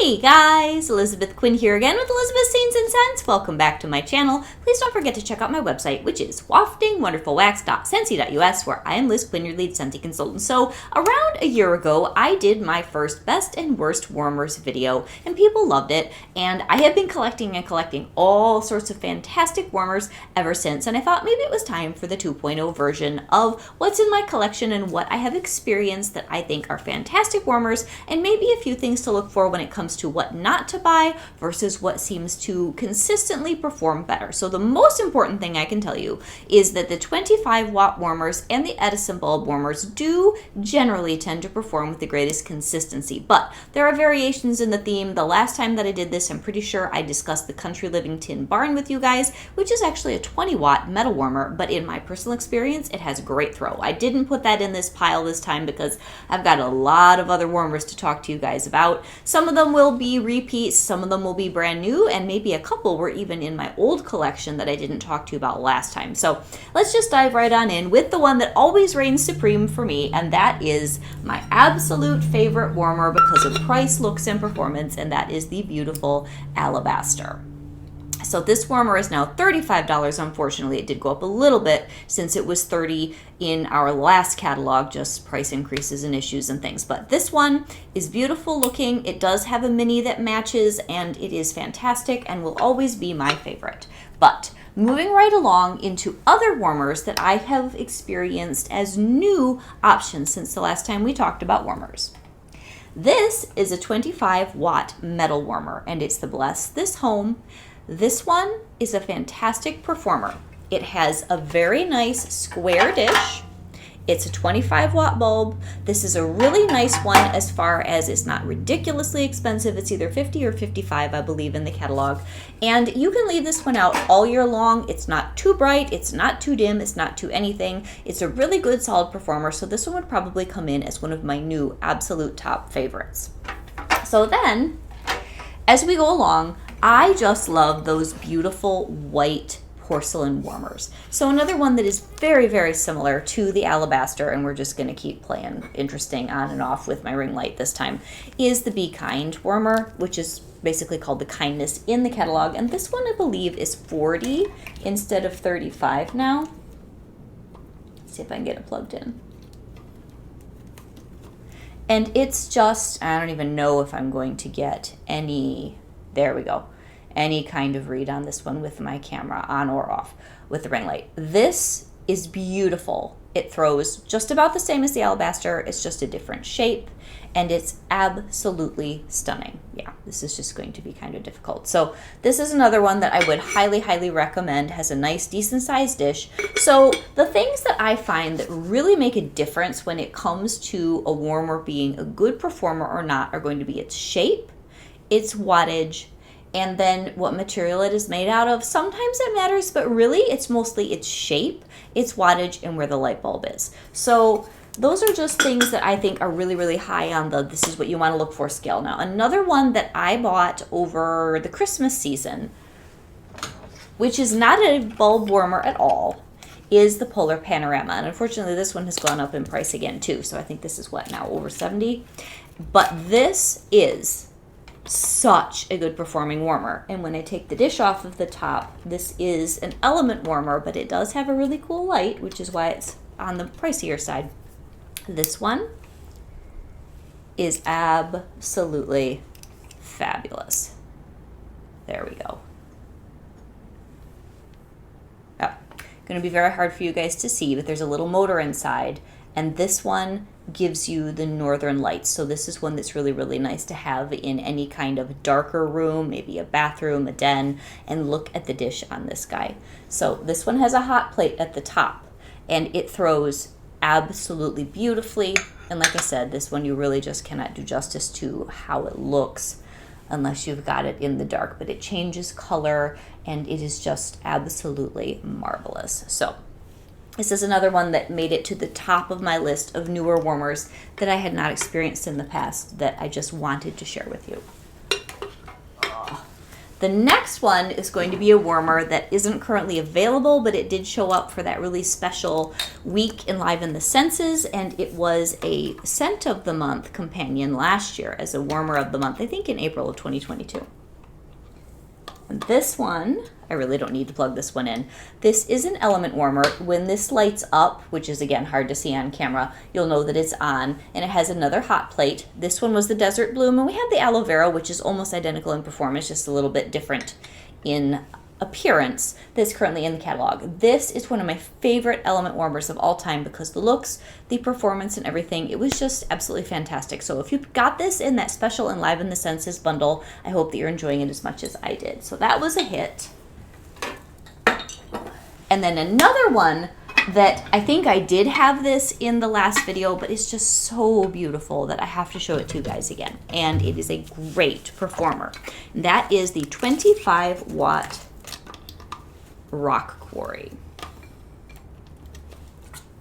Hey guys, Elizabeth Quinn here again with Elizabeth's Scenes and Scents. Welcome back to my channel. Please don't forget to check out my website, which is waftingwonderfulwax.scentsy.us, where I am Liz Quinn, your lead Scentsy consultant. So around a year ago, I did my first best and worst warmers video, and people loved it. And I have been collecting all sorts of fantastic warmers ever since. And I thought maybe it was time for the 2.0 version of what's in my collection and what I have experienced that I think are fantastic warmers, and maybe a few things to look for when it comes to what not to buy versus what seems to consistently perform better. So the most important thing I can tell you is that the 25-watt warmers and the Edison bulb warmers do generally tend to perform with the greatest consistency, but there are variations in the theme. The last time that I did this, I'm pretty sure I discussed the Country Living Tin Barn with you guys, which is actually a 20-watt metal warmer, but in my personal experience, it has great throw. I didn't put that in this pile this time because I've got a lot of other warmers to talk to you guys about. Some of them will be repeats, some of them will be brand new, and maybe a couple were even in my old collection that I didn't talk to you about last time. So let's just dive right on in with the one that always reigns supreme for me, and that is my absolute favorite warmer because of price, looks, and performance, and that is the beautiful Alabaster. So this warmer is now $35. Unfortunately, it did go up a little bit since it was $30 in our last catalog, just price increases and issues and things. But this one is beautiful looking. It does have a mini that matches, and it is fantastic and will always be my favorite. But moving right along into other warmers that I have experienced as new options since the last time we talked about warmers. This is a 25-watt metal warmer, and it's the Bless This Home. This one is a fantastic performer. It has a very nice square dish. It's a 25-watt bulb. This is a really nice one as far as it's not ridiculously expensive. It's either $50 or $55, I believe, in the catalog. And you can leave this one out all year long. It's not too bright, it's not too dim, it's not too anything. It's a really good solid performer, so this one would probably come in as one of my new absolute top favorites. So then, as we go along, I just love those beautiful white porcelain warmers. So another one that is very, very similar to the Alabaster, and we're just going to keep playing interesting on and off with my ring light this time, is the Be Kind warmer, which is basically called the Kindness in the catalog. And this one, I believe, is $40 instead of $35 now. Let's see if I can get it plugged in. And it's just, I don't even know if I'm going to get any, there we go, any kind of read on this one with my camera on or off with the ring light. This is beautiful. It throws just about the same as the Alabaster. It's just a different shape, and it's absolutely stunning. Yeah, this is just going to be kind of difficult. So this is another one that I would highly, highly recommend. Has a nice, decent sized dish. So the things that I find that really make a difference when it comes to a warmer being a good performer or not are going to be its shape, its wattage, and then what material it is made out of. Sometimes it matters, but really it's mostly its shape, its wattage, and where the light bulb is. So those are just things that I think are really, really high on the this is what you want to look for scale. Now, another one that I bought over the Christmas season, which is not a bulb warmer at all, is the Polar Panorama. And unfortunately, this one has gone up in price again too. So I think this is what now, over $70? But this is such a good performing warmer. And when I take the dish off of the top, this is an element warmer, but it does have a really cool light, which is why it's on the pricier side. This one is absolutely fabulous. There we go. Oh, going to be very hard for you guys to see, but there's a little motor inside, and this one gives you the northern lights. So this is one that's really, really nice to have in any kind of darker room, maybe a bathroom, a den, and look at the dish on this guy. So this one has a hot plate at the top, and it throws absolutely beautifully. And like I said, this one you really just cannot do justice to how it looks unless you've got it in the dark, but it changes color and it is just absolutely marvelous. So this is another one that made it to the top of my list of newer warmers that I had not experienced in the past that I just wanted to share with you. The next one is going to be a warmer that isn't currently available, but it did show up for that really special week Enliven the Senses, and it was a Scent of the Month companion last year as a warmer of the month, I think in April of 2022. And this one, I really don't need to plug this one in. This is an element warmer. When this lights up, which is again hard to see on camera, you'll know that it's on, and it has another hot plate. This one was the Desert Bloom, and we have the Aloe Vera, which is almost identical in performance, just a little bit different in appearance, that's currently in the catalog. This is one of my favorite element warmers of all time because the looks, the performance, and everything, it was just absolutely fantastic. So if you got this in that special Enliven the Senses bundle, I hope that you're enjoying it as much as I did. So that was a hit. And then another one that I think I did have this in the last video, but it's just so beautiful that I have to show it to you guys again. And it is a great performer. And that is the 25 watt Rock Quarry.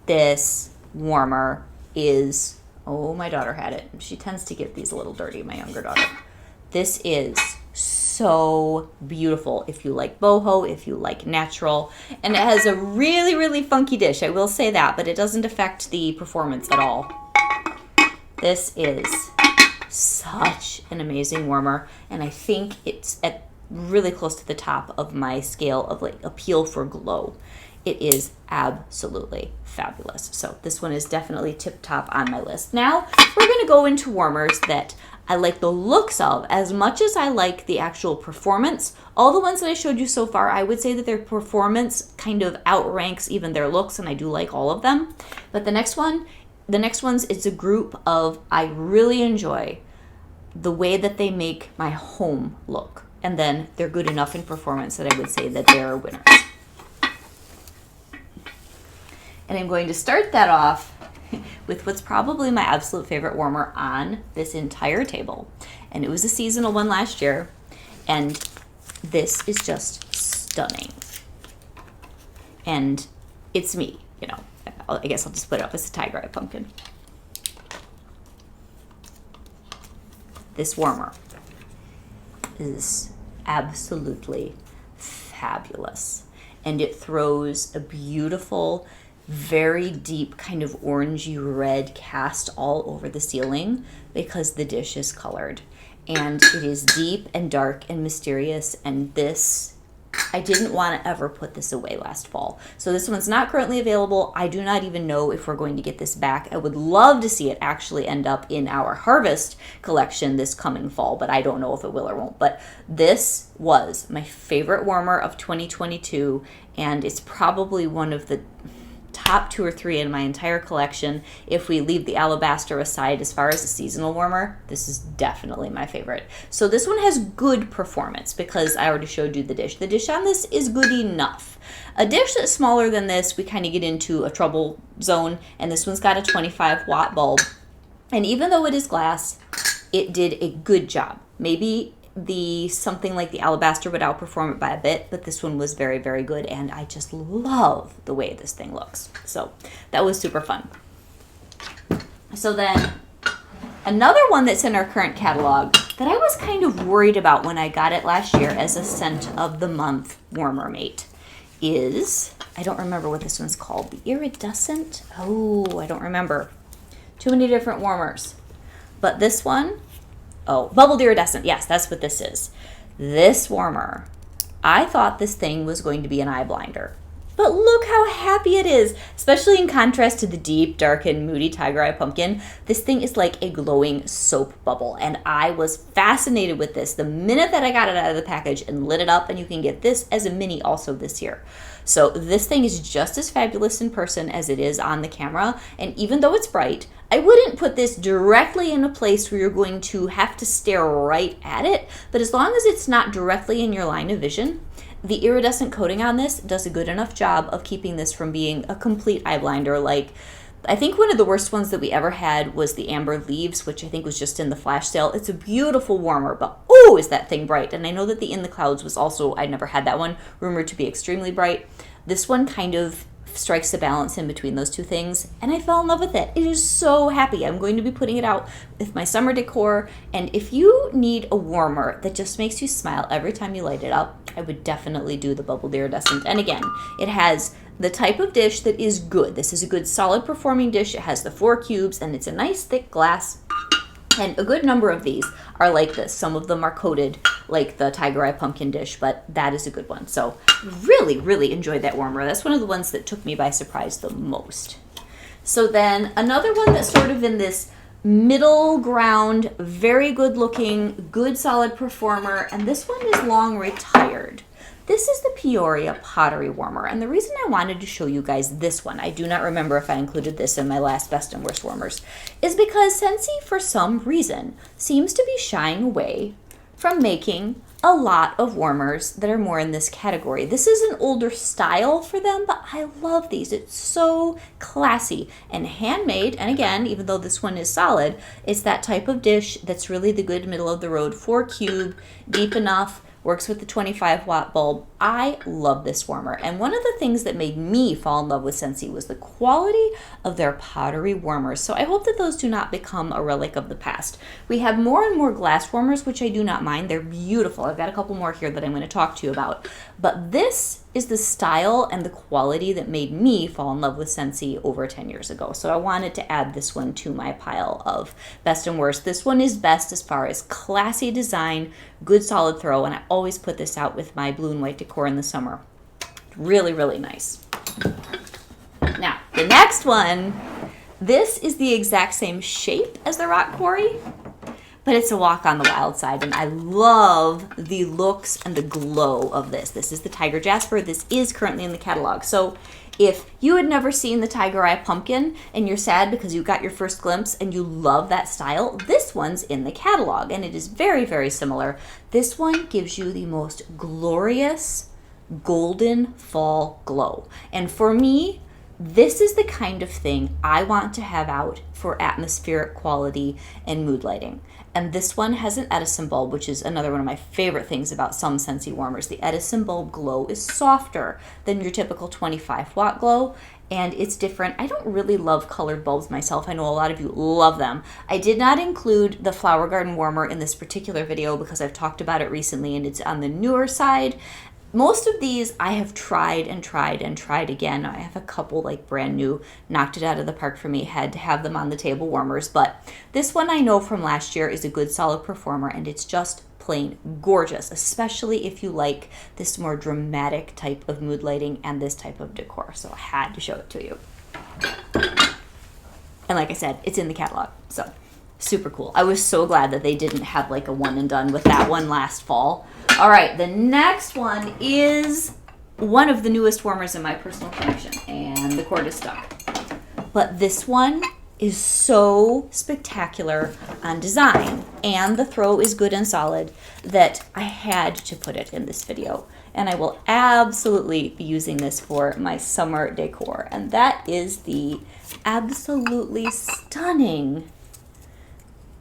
This warmer is, oh, my daughter had it. She tends to get these a little dirty, my younger daughter. This is so beautiful if you like boho, if you like natural, and it has a really, really funky dish, I will say that, but it doesn't affect the performance at all. This is such an amazing warmer, and I think it's at really close to the top of my scale of like appeal for glow. It is absolutely fabulous. So this one is definitely tip top on my list. Now we're going to go into warmers that I like the looks of as much as I like the actual performance. All the ones that I showed you so far, I would say that their performance kind of outranks even their looks, and I do like all of them. But the next ones, it's a group of, I really enjoy the way that they make my home look. And then they're good enough in performance that I would say that they're winners. And I'm going to start that off with what's probably my absolute favorite warmer on this entire table. And it was a seasonal one last year. And this is just stunning. And it's me, you know. I guess I'll just put it up as a tiger eye pumpkin. This warmer is absolutely fabulous, and it throws a beautiful, very deep kind of orangey red cast all over the ceiling because the dish is colored, and it is deep and dark and mysterious. And this, I didn't want to ever put this away last fall. So this one's not currently available. I do not even know if we're going to get this back. I would love to see it actually end up in our Harvest collection this coming fall, but I don't know if it will or won't. But this was my favorite warmer of 2022, and it's probably one of the top 2 or 3 in my entire collection. If we leave the alabaster aside as far as a seasonal warmer, this is definitely my favorite. So this one has good performance because I already showed you the dish. The dish on this is good enough. A dish that's smaller than this, we kind of get into a trouble zone, and this one's got a 25 watt bulb. And even though it is glass, it did a good job. Maybe something like the alabaster would outperform it by a bit, but this one was very, very good, and I just love the way this thing looks. So that was super fun. So then another one that's in our current catalog that I was kind of worried about when I got it last year as a Scent of the Month warmer mate is, I don't remember what this one's called, the Iridescent? Oh, I don't remember. Too many different warmers. But this one, oh, Bubbled Iridescent. Yes, that's what this is. This warmer, I thought this thing was going to be an eye blinder. But look how happy it is, especially in contrast to the deep, dark, and moody Tiger Eye Pumpkin. This thing is like a glowing soap bubble, and I was fascinated with this the minute that I got it out of the package and lit it up, and you can get this as a mini also this year. So this thing is just as fabulous in person as it is on the camera, and even though it's bright, I wouldn't put this directly in a place where you're going to have to stare right at it, but as long as it's not directly in your line of vision, the iridescent coating on this does a good enough job of keeping this from being a complete eye blinder. Like, I think one of the worst ones that we ever had was the Amber Leaves, which I think was just in the flash sale. It's a beautiful warmer, but oh, is that thing bright. And I know that the In the Clouds was also, I never had that one, rumored to be extremely bright. This one kind of strikes the balance in between those two things, and I fell in love with it. It is so happy. I'm going to be putting it out with my summer decor, and if you need a warmer that just makes you smile every time you light it up, I would definitely do the Bubbled Iridescent. And again, it has the type of dish that is good. This is a good solid performing dish. It has the 4 cubes, and it's a nice thick glass. And a good number of these are like this. Some of them are coated like the Tiger Eye Pumpkin dish, but that is a good one. So really, really enjoyed that warmer. That's one of the ones that took me by surprise the most. So then another one that's sort of in this middle ground, very good looking, good solid performer, and this one is long retired. This is the Peoria Pottery warmer, and the reason I wanted to show you guys this one, I do not remember if I included this in my last best and worst warmers, is because Scentsy, for some reason, seems to be shying away from making a lot of warmers that are more in this category. This is an older style for them, but I love these. It's so classy and handmade, and again, even though this one is solid, it's that type of dish that's really the good middle of the road, 4 cube, deep enough, works with the 25-watt bulb. I love this warmer. And one of the things that made me fall in love with Scentsy was the quality of their pottery warmers. So I hope that those do not become a relic of the past. We have more and more glass warmers, which I do not mind. They're beautiful. I've got a couple more here that I'm going to talk to you about. But this is the style and the quality that made me fall in love with Scentsy over 10 years ago. So I wanted to add this one to my pile of best and worst. This one is best as far as classy design, good solid throw, and I always put this out with my blue and white decor in the summer. Really, really nice. Now, the next one, this is the exact same shape as the Rock Quarry, but it's a walk on the wild side, and I love the looks and the glow of this. This is the Tiger Jasper. This is currently in the catalog. So if you had never seen the Tiger Eye Pumpkin and you're sad because you got your first glimpse and you love that style, this one's in the catalog, and it is very, very similar. This one gives you the most glorious golden fall glow. And for me, this is the kind of thing I want to have out for atmospheric quality and mood lighting. And this one has an Edison bulb, which is another one of my favorite things about some Scentsy warmers. The Edison bulb glow is softer than your typical 25-watt glow, and it's different. I don't really love colored bulbs myself. I know a lot of you love them. I did not include the Flower Garden warmer in this particular video because I've talked about it recently, and it's on the newer side. Most of these I have tried and tried and tried again. I have a couple like brand new, knocked it out of the park for me, had to have them on the table warmers, but this one I know from last year is a good solid performer, and it's just plain gorgeous, especially if you like this more dramatic type of mood lighting and this type of decor. So I had to show it to you. And like I said, it's in the catalog, so super cool. I was so glad that they didn't have like a one and done with that one last fall. All right, the next one is one of the newest warmers in my personal collection, and the cord is stuck. But this one is so spectacular on design, and the throw is good and solid, that I had to put it in this video. And I will absolutely be using this for my summer decor, and that is the absolutely stunning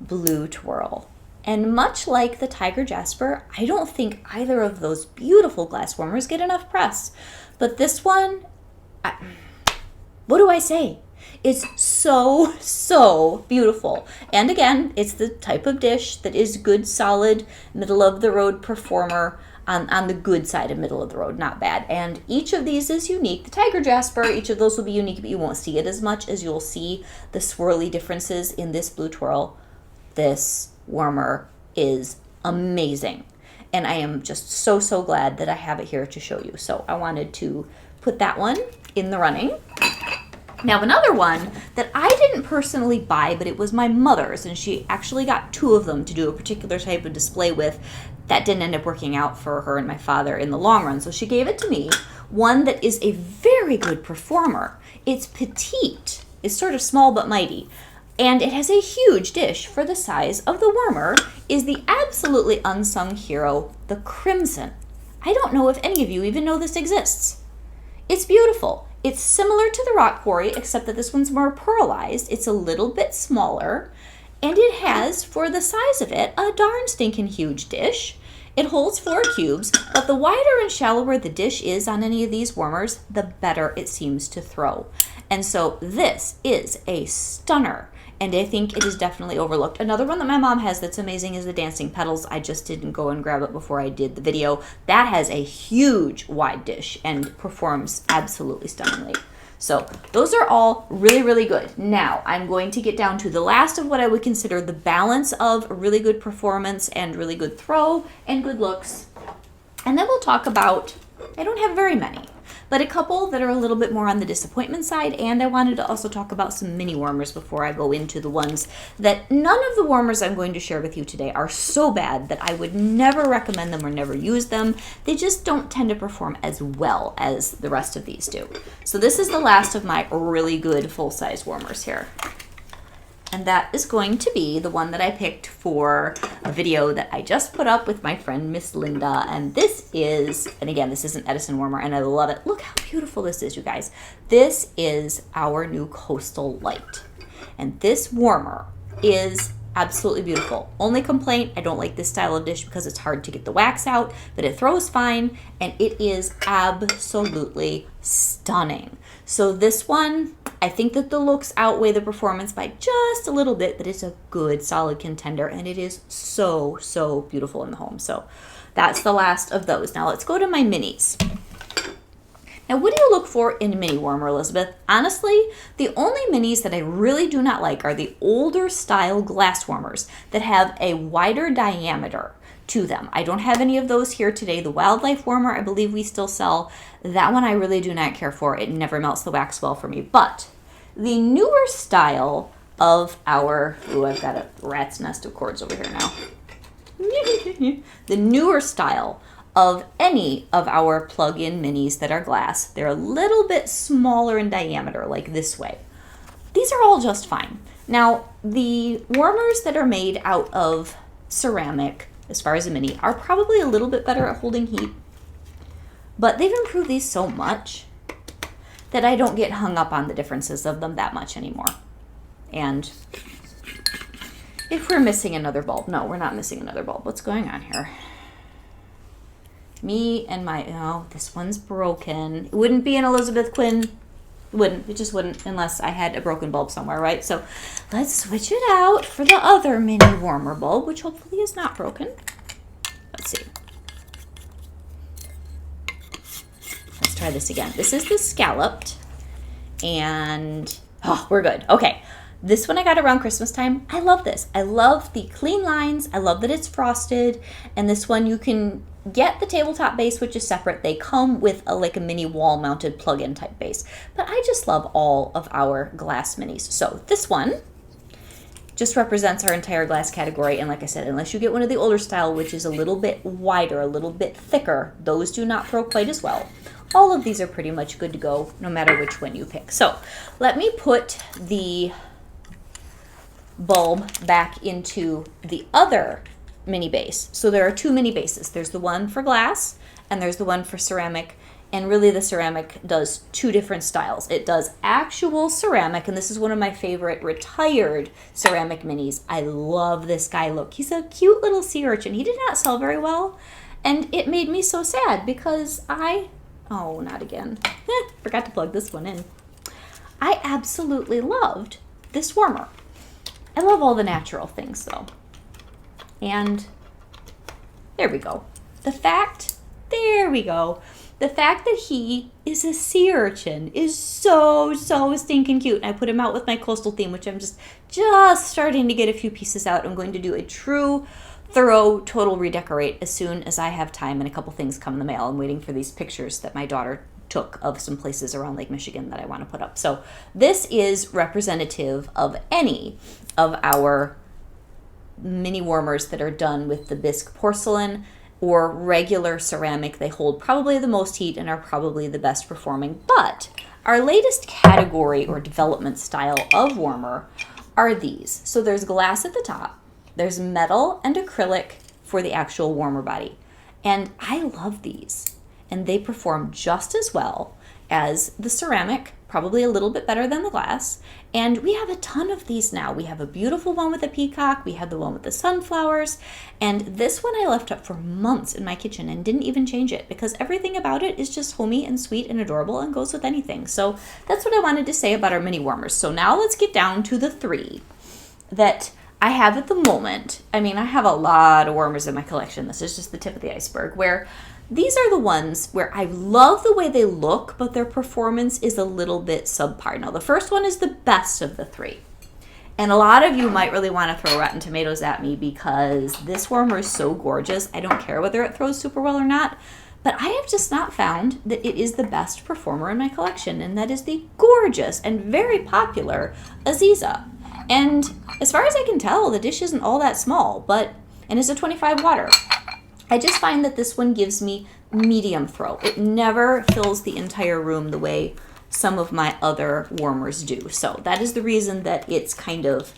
blue Twirl. And much like the Tiger Jasper, I don't think either of those beautiful glass warmers get enough press. But this one, what do I say? It's so, so beautiful. And again, it's the type of dish that is good, solid, middle-of-the-road performer on the good side of middle of the road, not bad. And each of these is unique. The Tiger Jasper, each of those will be unique, but you won't see it as much as you'll see the swirly differences in this blue Twirl. This warmer is amazing, and I am just so, so glad that I have it here to show you. So I wanted to put that one in the running. Now, another one that I didn't personally buy, but it was my mother's, and she actually got 2 of them to do a particular type of display with. That didn't end up working out for her and my father in the long run, so she gave it to me. One that is a very good performer. It's petite. It's sort of small but mighty. And it has a huge dish for the size of the warmer, is the absolutely unsung hero, the Crimson. I don't know if any of you even know this exists. It's beautiful. It's similar to the Rock Quarry, except that this one's more pearlized. It's a little bit smaller, and it has, for the size of it, a darn stinking huge dish. It holds 4 cubes, but the wider and shallower the dish is on any of these warmers, the better it seems to throw. And so this is a stunner, and I think it is definitely overlooked. Another one that my mom has that's amazing is the Dancing Petals. I just didn't go and grab it before I did the video. That has a huge wide dish and performs absolutely stunningly. So those are all really, really good. Now I'm going to get down to the last of what I would consider the balance of really good performance and really good throw and good looks. And then we'll talk about, I don't have very many, but a couple that are a little bit more on the disappointment side. And I wanted to also talk about some mini warmers before I go into the ones that none of the warmers I'm going to share with you today are so bad that I would never recommend them or never use them. They just don't tend to perform as well as the rest of these do. So this is the last of my really good full-size warmers here. And that is going to be the one that I picked for a video that I just put up with my friend Miss Linda. And this is, and again, this is an Edison warmer and I love it. Look how beautiful this is, you guys. This is our new Coastal Light. And this warmer is absolutely beautiful. Only complaint, I don't like this style of dish because it's hard to get the wax out, but it throws fine and it is absolutely stunning. So this one, I think that the looks outweigh the performance by just a little bit, but it's a good solid contender and it is so, so beautiful in the home. So that's the last of those. Now let's go to my minis. Now, what do you look for in a mini warmer, Elizabeth? Honestly, the only minis that I really do not like are the older style glass warmers that have a wider diameter to them. I don't have any of those here today. The Wildlife warmer, I believe we still sell. That one I really do not care for. It never melts the wax well for me. But the newer style of our, ooh, I've got a rat's nest of cords over here now. The newer style of any of our plug-in minis that are glass, they're a little bit smaller in diameter, like this way. These are all just fine. Now, the warmers that are made out of ceramic, as far as a mini, are probably a little bit better at holding heat, but they've improved these so much that I don't get hung up on the differences of them that much anymore. And if we're missing another bulb, no, we're not missing another bulb. What's going on here? Me and my, oh, this one's broken. It wouldn't be an Elizabeth Quinn. It wouldn't. It just wouldn't unless I had a broken bulb somewhere, right? So let's switch it out for the other mini warmer bulb, which hopefully is not broken. Let's see. Let's try this again. This is the scalloped. And, oh, we're good. Okay. This one I got around Christmas time. I love this. I love the clean lines. I love that it's frosted. And this one you can get the tabletop base, which is separate. They come with like a mini wall mounted plug-in type base. But I just love all of our glass minis. So this one just represents our entire glass category. And like I said, unless you get one of the older style, which is a little bit wider, a little bit thicker, those do not throw quite as well. All of these are pretty much good to go, no matter which one you pick. So let me put the bulb back into the other mini base. So there are 2 mini bases. There's the one for glass and there's the one for ceramic. And really the ceramic does 2 different styles. It does actual ceramic, and this is one of my favorite retired ceramic minis. I love this guy. Look, he's a cute little sea urchin. He did not sell very well, and it made me so sad because oh, not again. Forgot to plug this one in. I absolutely loved this warmer. I love all the natural things though. And there we go. There we go. The fact that he is a sea urchin is so, so stinking cute. And I put him out with my coastal theme, which I'm just starting to get a few pieces out. I'm going to do a true, thorough, total redecorate as soon as I have time and a couple things come in the mail. I'm waiting for these pictures that my daughter took of some places around Lake Michigan that I want to put up. So this is representative of any of our mini warmers that are done with the bisque porcelain or regular ceramic. They hold probably the most heat and are probably the best performing. But our latest category or development style of warmer are these. So there's glass at the top, there's metal and acrylic for the actual warmer body. And I love these. And they perform just as well as the ceramic, probably a little bit better than the glass. And we have a ton of these now. We have a beautiful one with a peacock. We have the one with the sunflowers. And this one I left up for months in my kitchen and didn't even change it because everything about it is just homey and sweet and adorable and goes with anything. So that's what I wanted to say about our mini warmers. So now let's get down to the 3 that I have at the moment. I mean, I have a lot of warmers in my collection. This is just the tip of the iceberg, where these are the ones where I love the way they look, but their performance is a little bit subpar. Now, the first one is the best of the 3. And a lot of you might really want to throw rotten tomatoes at me because this warmer is so gorgeous. I don't care whether it throws super well or not, but I have just not found that it is the best performer in my collection, and that is the gorgeous and very popular Aziza. And as far as I can tell, the dish isn't all that small, and it's a 25 water. I just find that this one gives me medium throw. It never fills the entire room the way some of my other warmers do. So that is the reason that it's kind of,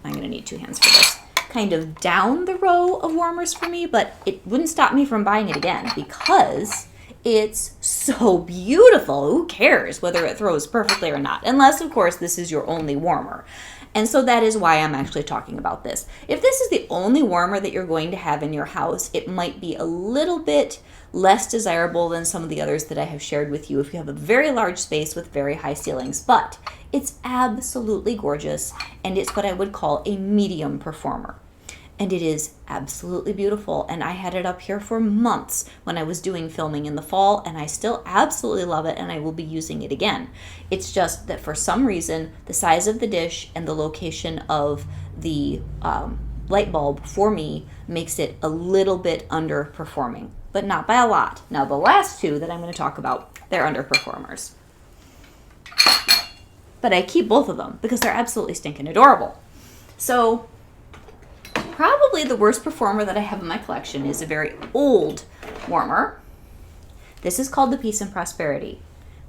I'm going to need 2 hands for this, kind of down the row of warmers for me, but it wouldn't stop me from buying it again because it's so beautiful. Who cares whether it throws perfectly or not? Unless, of course, this is your only warmer. And so that is why I'm actually talking about this. If this is the only warmer that you're going to have in your house, it might be a little bit less desirable than some of the others that I have shared with you if you have a very large space with very high ceilings. But it's absolutely gorgeous, and it's what I would call a medium performer. And it is absolutely beautiful, and I had it up here for months when I was doing filming in the fall, and I still absolutely love it, and I will be using it again. It's just that for some reason, the size of the dish and the location of the light bulb for me makes it a little bit underperforming, but not by a lot. Now, the last 2 that I'm going to talk about, they're underperformers. But I keep both of them because they're absolutely stinking adorable. So probably the worst performer that I have in my collection is a very old warmer. This is called the Peace and Prosperity.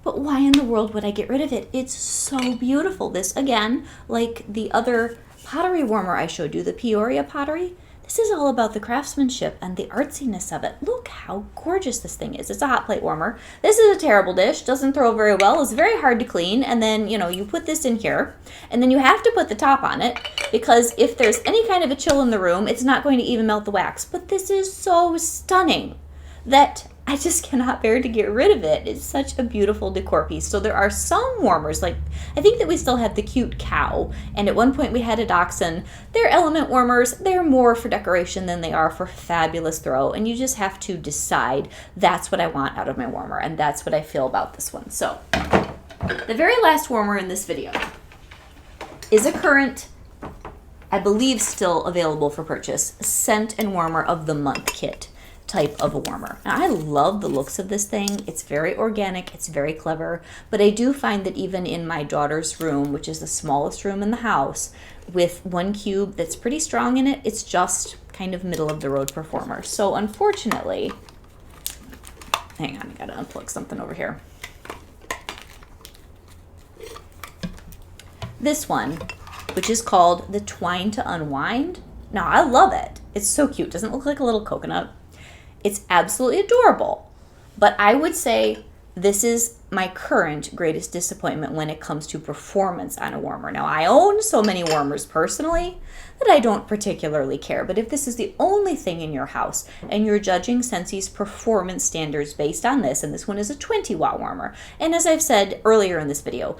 But why in the world would I get rid of it? It's so beautiful. This, again, like the other pottery warmer I showed you, the Peoria Pottery, this is all about the craftsmanship and the artsiness of it. Look how gorgeous this thing is. It's a hot plate warmer. This is a terrible dish, doesn't throw very well, it's very hard to clean, and then, you put this in here, and then you have to put the top on it, because if there's any kind of a chill in the room, it's not going to even melt the wax. But this is so stunning that I just cannot bear to get rid of it. It's such a beautiful decor piece. So there are some warmers, like I think that we still have the cute cow, and at one point we had a dachshund. They're element warmers. They're more for decoration than they are for fabulous throw, and you just have to decide that's what I want out of my warmer, and that's what I feel about this one. So the very last warmer in this video is a current, I believe still available for purchase, Scent and Warmer of the Month kit type of a warmer. Now, I love the looks of this thing. It's very organic, it's very clever, but I do find that even in my daughter's room, which is the smallest room in the house, with one cube that's pretty strong in it, it's just kind of middle of the road performer. So unfortunately, hang on, I gotta unplug something over here. This one, which is called the Twine to Unwind. Now, I love it. It's so cute. Doesn't it look like a little coconut? It's absolutely adorable. But I would say this is my current greatest disappointment when it comes to performance on a warmer. Now, I own so many warmers personally that I don't particularly care. But if this is the only thing in your house and you're judging Scentsy's performance standards based on this, and this one is a 20-watt warmer, and as I've said earlier in this video,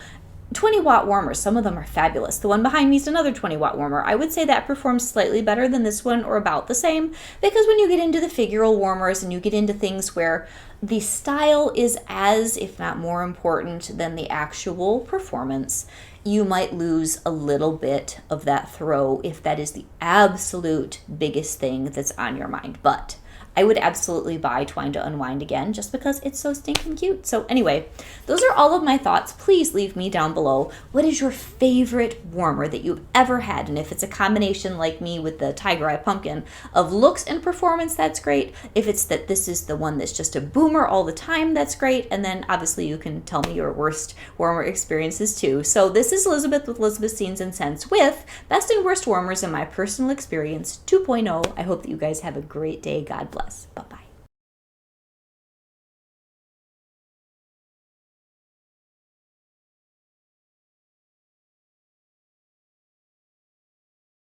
20-watt warmers, some of them are fabulous. The one behind me is another 20-watt warmer. I would say that performs slightly better than this one, or about the same, because when you get into the figural warmers and you get into things where the style is as, if not more important than the actual performance, you might lose a little bit of that throw if that is the absolute biggest thing that's on your mind. But I would absolutely buy Twine to Unwind again just because it's so stinking cute. So anyway, those are all of my thoughts. Please leave me down below. What is your favorite warmer that you've ever had? And if it's a combination like me with the Tiger Eye Pumpkin of looks and performance, that's great. If it's that this is the one that's just a boomer all the time, that's great. And then obviously you can tell me your worst warmer experiences too. So this is Elizabeth with Elizabeth's Scenes and Scents with Best and Worst Warmers in My Personal Experience 2.0. I hope that you guys have a great day. God bless. Bye-bye.